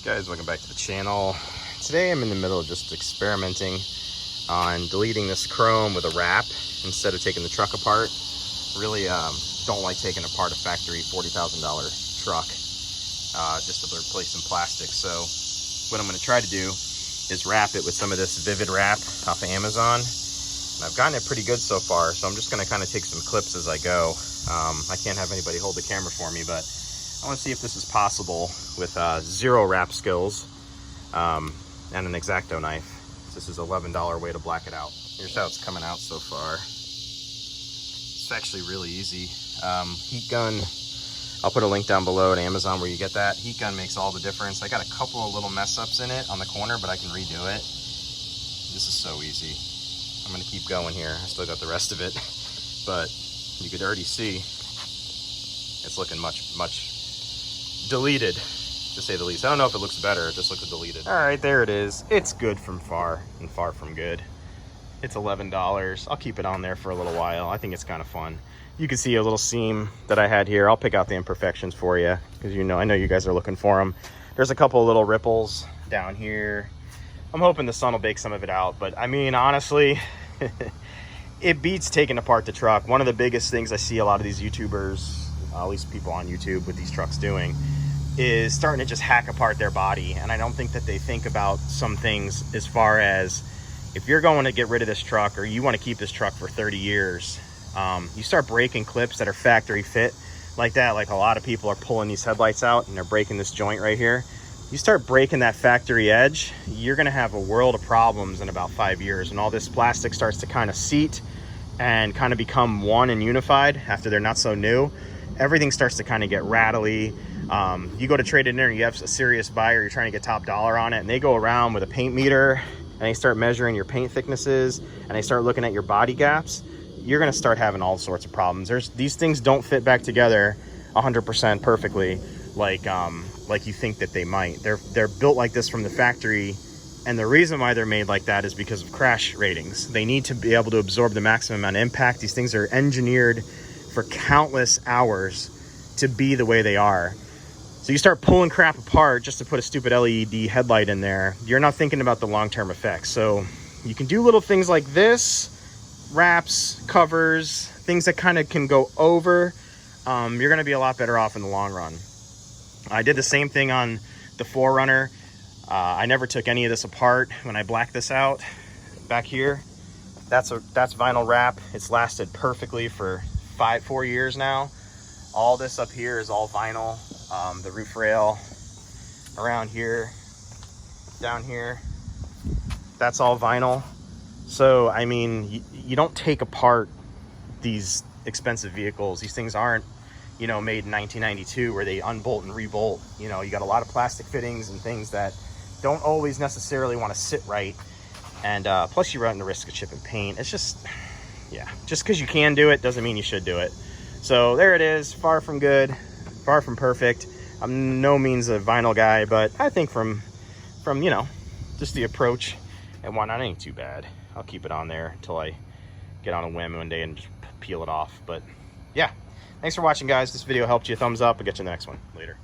Guys, welcome back to the channel. Today I'm in the middle of just experimenting on deleting this chrome with a wrap instead of taking the truck apart. Really don't like taking apart a factory $40,000 truck just to replace some plastic. So what I'm going to try to do is wrap it with some of this Vivid wrap off of Amazon. And I've gotten it pretty good so far, so I'm just going to kind of take some clips as I go. I can't have anybody hold the camera for me, but I want to see if this is possible with zero wrap skills and an X-Acto knife. This is $11 way to black it out. Here's how it's coming out so far. It's actually really easy. Heat gun, I'll put a link down below at Amazon where you get that. Heat gun makes all the difference. I got a couple of little mess ups in it on the corner, but I can redo it. This is so easy. I'm gonna keep going here. I still got the rest of it, but you could already see it's looking much deleted, to say the least. I don't know if it looks better. It just looks deleted. All right, there it is. It's good from far and far from good. It's $11. I'll keep it on there for a little while. I think it's kind of fun. You can see a little seam that I had here. I'll pick out the imperfections for you because I know you guys are looking for them. There's a couple of little ripples down here. I'm hoping the sun will bake some of it out, but I mean, honestly, it beats taking apart the truck. One of the biggest things I see a lot of these YouTubers, at least people on YouTube with these trucks doing, is starting to just hack apart their body. And I don't think that they think about some things as far as, if you're going to get rid of this truck or you want to keep this truck for 30 years, you start breaking clips that are factory fit like that. Like a lot of people are pulling these headlights out and they're breaking this joint right here. You start breaking that factory edge, you're going to have a world of problems in about 5 years. And all this plastic starts to kind of seat and kind of become one and unified after they're not so new. Everything starts to kind of get rattly. You go to trade it in and you have a serious buyer, you're trying to get top dollar on it, and they go around with a paint meter and they start measuring your paint thicknesses and they start looking at your body gaps. You're going to start having all sorts of problems. These things don't fit back together 100% perfectly like you think that they might. They're built like this from the factory, and the reason why they're made like that is because of crash ratings. They need to be able to absorb the maximum amount of impact. These things are engineered for countless hours to be the way they are. So you start pulling crap apart just to put a stupid LED headlight in there. You're not thinking about the long-term effects. So you can do little things like this, wraps, covers, things that kind of can go over. You're gonna be a lot better off in the long run. I did the same thing on the 4Runner. I never took any of this apart. When I blacked this out back here, that's vinyl wrap. It's lasted perfectly for 4 years now. All this up here is all vinyl. The roof rail around here, down here, that's all vinyl. So I mean, you don't take apart these expensive vehicles. These things aren't, made in 1992 where they unbolt and rebolt. You got a lot of plastic fittings and things that don't always necessarily want to sit right. And plus you run the risk of chipping paint. It's just, yeah, just because you can do it doesn't mean you should do it. So there it is, far from good, far from perfect. I'm no means a vinyl guy, but I think from just the approach and whatnot, it ain't too bad. I'll keep it on there until I get on a whim one day and just peel it off. But yeah, thanks for watching, guys. This video helped you. Thumbs up. I'll get you in the next one. Later.